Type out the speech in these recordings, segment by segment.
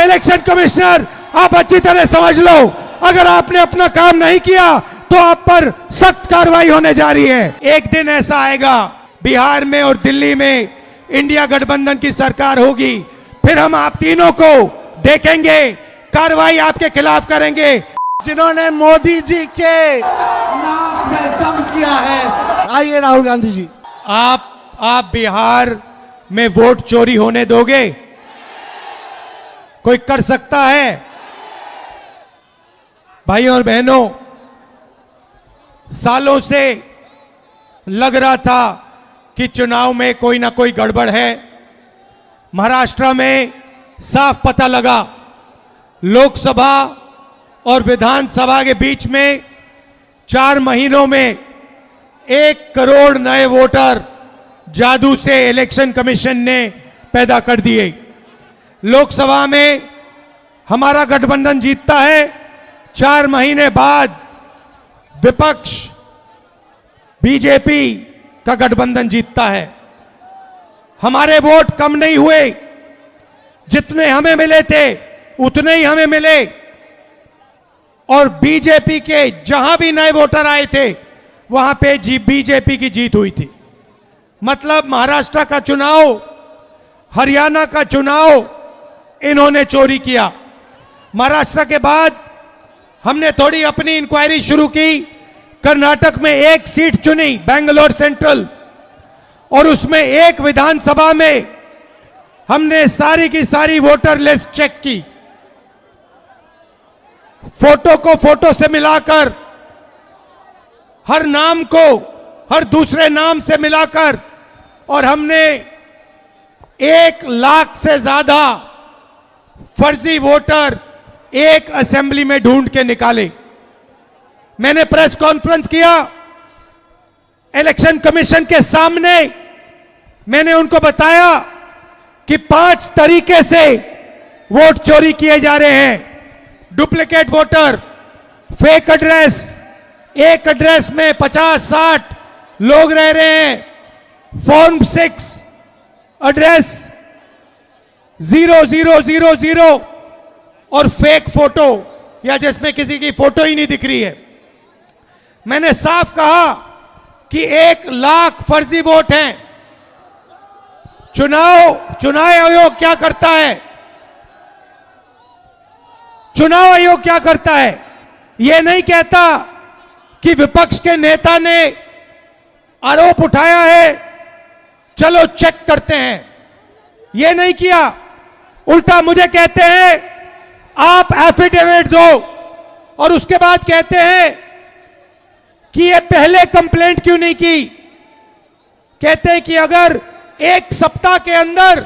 Election commissioner, आप अच्छी तरह समझ लो, अगर आपने अपना काम नहीं किया तो आप पर सख्त कार्रवाई होने जा रही है। एक दिन ऐसा आएगा बिहार में और दिल्ली में इंडिया गठबंधन की सरकार होगी, फिर हम आप तीनों को देखेंगे, कार्रवाई आपके खिलाफ करेंगे। जिन्होंने मोदी जी के नाम में दम किया है, आइए राहुल गांधी जी। आप बिहार में वोट चोरी होने दोगे? कोई कर सकता है? भाइयों और बहनों, सालों से लग रहा था कि चुनाव में कोई ना कोई गड़बड़ है। महाराष्ट्र में साफ पता लगा, लोकसभा और विधानसभा के बीच में 4 महीनों में 1 करोड़ नए वोटर जादू से इलेक्शन कमीशन ने पैदा कर दिए। लोकसभा में हमारा गठबंधन जीतता है, 4 महीने बाद विपक्ष बीजेपी का गठबंधन जीतता है। हमारे वोट कम नहीं हुए, जितने हमें मिले थे उतने ही हमें मिले, और बीजेपी के जहां भी नए वोटर आए थे वहां पे बीजेपी की जीत हुई थी। मतलब महाराष्ट्र का चुनाव, हरियाणा का चुनाव इन्होंने चोरी किया। महाराष्ट्र के बाद हमने थोड़ी अपनी इंक्वायरी शुरू की, कर्नाटक में 1 सीट चुनी, बेंगलोर सेंट्रल, और उसमें 1 विधानसभा में हमने सारी की सारी वोटर लिस्ट चेक की, फोटो को फोटो से मिलाकर, हर नाम को हर दूसरे नाम से मिलाकर, और हमने 1 लाख से ज्यादा फर्जी वोटर एक असेंबली में ढूंढ के निकाले। मैंने प्रेस कॉन्फ्रेंस किया इलेक्शन कमीशन के सामने, मैंने उनको बताया कि 5 तरीके से वोट चोरी किए जा रहे हैं। डुप्लीकेट वोटर, फेक एड्रेस, एक एड्रेस में 50-60 लोग रह रहे हैं, फॉर्म 6 एड्रेस 0000 और फेक फोटो, या जिसमें किसी की फोटो ही नहीं दिख रही है। मैंने साफ कहा कि 1 लाख फर्जी वोट हैं। चुनाव आयोग क्या करता है? चुनाव आयोग क्या करता है? यह नहीं कहता कि विपक्ष के नेता ने आरोप उठाया है, चलो चेक करते हैं। यह नहीं किया, उल्टा मुझे कहते हैं आप एफिडेविट दो, और उसके बाद कहते हैं कि ये पहले कंप्लेंट क्यों नहीं की। कहते हैं कि अगर 1 सप्ताह के अंदर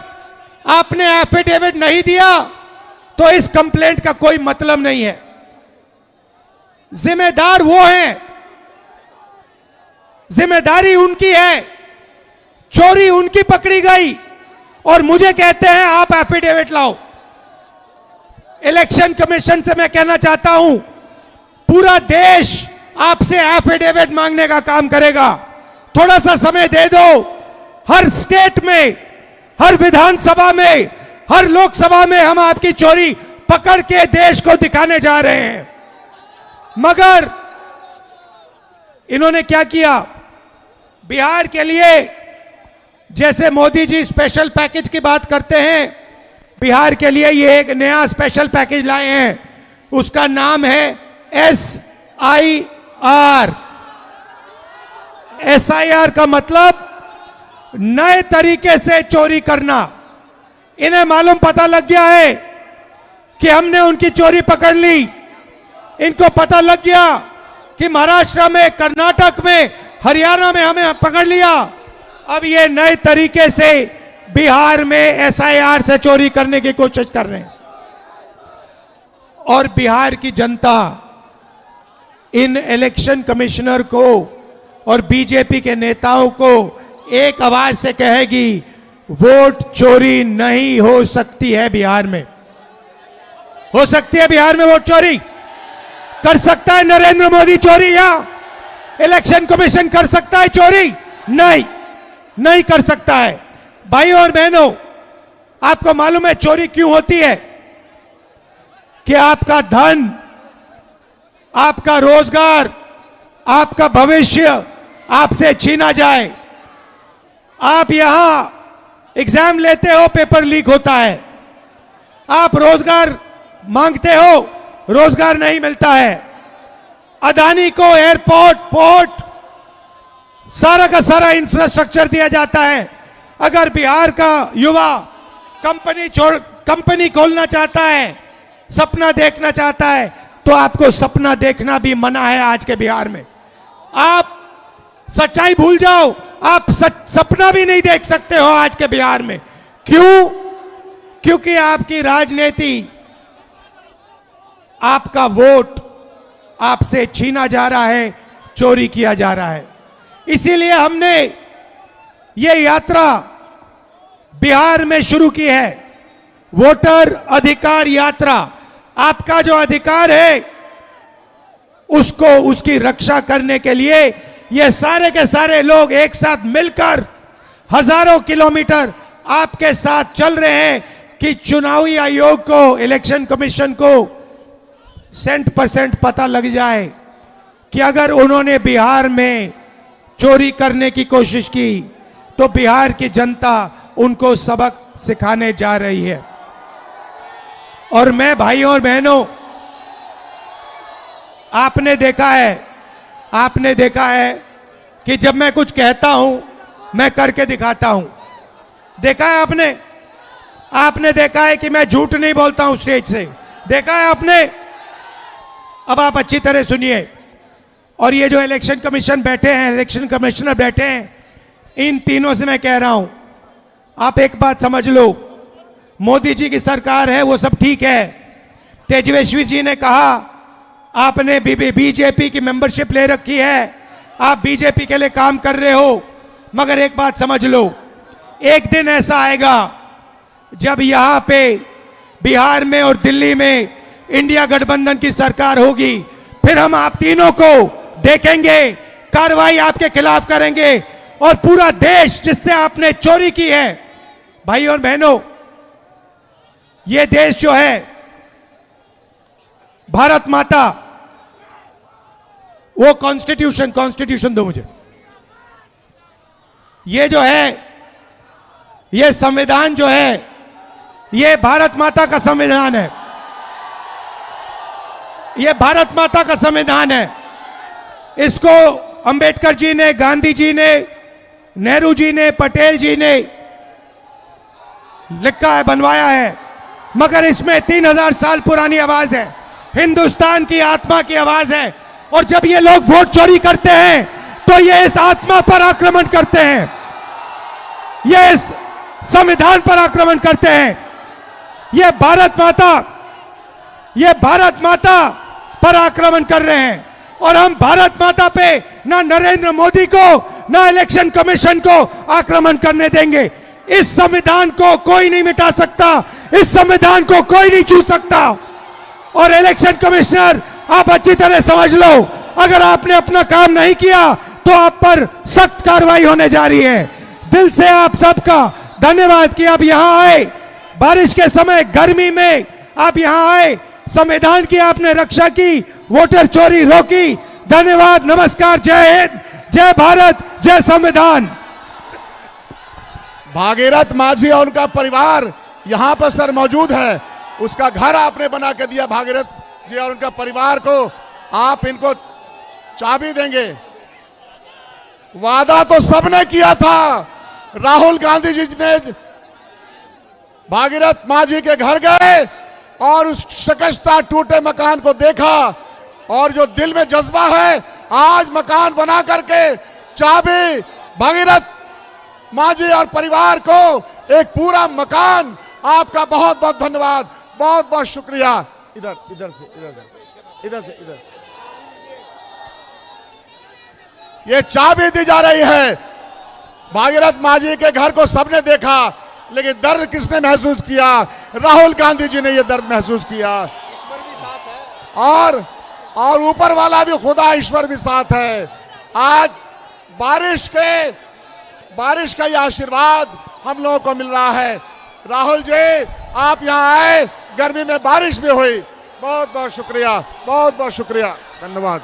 आपने एफिडेविट नहीं दिया तो इस कंप्लेंट का कोई मतलब नहीं है। जिम्मेदार वो हैं, जिम्मेदारी उनकी है, चोरी उनकी पकड़ी गई, और मुझे कहते हैं आप एफिडेविट लाओ। इलेक्शन कमीशन से मैं कहना चाहता हूं, पूरा देश आपसे एफिडेविट मांगने का काम करेगा। थोड़ा सा समय दे दो। हर स्टेट में, हर विधानसभा में, हर लोकसभा में हम आपकी चोरी पकड़ के देश को दिखाने जा रहे हैं। मगर इन्होंने क्या किया? बिहार के लिए जैसे मोदी जी स्पेशल पैकेज की बात करते हैं, बिहार के लिए ये एक नया स्पेशल पैकेज लाए हैं। उसका नाम है SIR। SIR का मतलब नए तरीके से चोरी करना। इन्हें मालूम पता लग गया है कि हमने उनकी चोरी पकड़ ली। इनको पता लग गया कि महाराष्ट्र में, कर्नाटक में, हरियाणा में हमें पकड़ लिया। अब ये नए तरीके से बिहार में SIR से चोरी करने की कोशिश कर रहे हैं। और बिहार की जनता इन इलेक्शन कमिश्नर को और बीजेपी के नेताओं को एक आवाज से कहेगी, वोट चोरी नहीं हो सकती है बिहार में। हो सकती है बिहार में वोट चोरी? कर सकता है नरेंद्र मोदी चोरी, या इलेक्शन कमीशन कर सकता है चोरी? नहीं, नहीं कर सकता है। भाइयों और बहनों, आपको मालूम है चोरी क्यों होती है? कि आपका धन, आपका रोजगार, आपका भविष्य आपसे छीना जाए। आप यहां एग्जाम लेते हो, पेपर लीक होता है। आप रोजगार मांगते हो, रोजगार नहीं मिलता है। अदानी को एयरपोर्ट, पोर्ट, सारा का सारा इंफ्रास्ट्रक्चर दिया जाता है। अगर बिहार का युवा कंपनी खोलना चाहता है, सपना देखना चाहता है, तो आपको सपना देखना भी मना है आज के बिहार में। आप सच्चाई भूल जाओ, आप सपना भी नहीं देख सकते हो आज के बिहार में। क्यों? क्योंकि आपकी राजनीति, आपका वोट आपसे छीना जा रहा है, चोरी किया जा रहा है। इसीलिए हमने ये यात्रा बिहार में शुरू की है, वोटर अधिकार यात्रा। आपका जो अधिकार है उसको, उसकी रक्षा करने के लिए ये सारे के सारे लोग एक साथ मिलकर हजारों किलोमीटर आपके साथ चल रहे हैं कि चुनावी आयोग को, इलेक्शन कमीशन को 100% पता लग जाए कि अगर उन्होंने बिहार में चोरी करने की कोशिश की तो बिहार की जनता उनको सबक सिखाने जा रही है। और मैं भाइयों और बहनों, आपने देखा है कि जब मैं कुछ कहता हूं, मैं करके दिखाता हूं। देखा है आपने देखा है कि मैं झूठ नहीं बोलता हूं स्टेज से। देखा है आपने? अब आप अच्छी तरह सुनिए। और ये जो इलेक्शन कमीशन बैठे हैं, इलेक्शन कमिश्नर बैठे हैं, इन तीनों से मैं कह रहा हूं, आप एक बात समझ लो, मोदी जी की सरकार है, वो सब ठीक है। तेजस्वी जी ने कहा आपने बीजेपी की मेंबरशिप ले रखी है, आप बीजेपी के लिए काम कर रहे हो, मगर एक बात समझ लो, एक दिन ऐसा आएगा जब यहां पे बिहार में और दिल्ली में इंडिया गठबंधन की सरकार होगी, फिर हम आप तीनों को देखेंगे, कार्रवाई आपके खिलाफ करेंगे और पूरा देश जिससे आपने चोरी की है। भाइयों और बहनों, ये देश जो है, भारत माता, वो कॉन्स्टिट्यूशन दो मुझे। ये जो है, ये संविधान जो है, ये भारत माता का संविधान है। ये भारत माता का संविधान है। इसको अंबेडकर जी ने, गांधी जी ने, नेहरू जी ने, पटेल जी ने लिखा है, बनवाया है, मगर इसमें 3000 साल पुरानी आवाज है, हिंदुस्तान की आत्मा की आवाज है। और जब ये लोग वोट चोरी करते हैं तो ये इस आत्मा पर आक्रमण करते हैं, ये इस संविधान पर आक्रमण करते हैं। ये भारत माता पर आक्रमण कर रहे हैं। और हम भारत माता पे ना नरेंद्र मोदी को, ना इलेक्शन कमीशन को आक्रमण करने देंगे। इस संविधान को कोई नहीं मिटा सकता, इस संविधान को कोई नहीं छू सकता। और इलेक्शन कमिश्नर, आप अच्छी तरह समझ लो, अगर आपने अपना काम नहीं किया तो आप पर सख्त कार्रवाई होने जा रही है। दिल से आप सबका धन्यवाद कि आप यहां आए, बारिश के समय, गर्मी में आप यहां आए, संविधान की आपने रक्षा की, वोटर चोरी रोकी। धन्यवाद, नमस्कार, जय हिंद, जय भारत, जय संविधान। भागीरथ मांझी और उनका परिवार यहां पर सर मौजूद है। उसका घर आपने बना के दिया भागीरथ जी और उनका परिवार को। आप इनको चाबी देंगे। वादा तो सबने किया था। राहुल गांधी जी ने भागीरथ मांझी के घर गए और उस शिकस्ता टूटे मकान को देखा, और जो दिल में जज्बा है, आज मकान बना करके चाबी भागीरथ मांझी और परिवार को एक पूरा मकान। आपका बहुत बहुत धन्यवाद, बहुत बहुत शुक्रिया। इधर ये चाबी दी जा रही है। भागीरथ मांझी के घर को सबने देखा, लेकिन दर्द किसने महसूस किया? राहुल गांधी जी ने ये दर्द महसूस किया। ईश्वर भी साथ है, और ऊपर वाला भी खुदा ईश्वर भी साथ है। आज बारिश का ये आशीर्वाद हम लोगों को मिल रहा है। राहुल जी, आप यहाँ आए, गर्मी में बारिश भी हुई, बहुत बहुत शुक्रिया, बहुत बहुत शुक्रिया, धन्यवाद।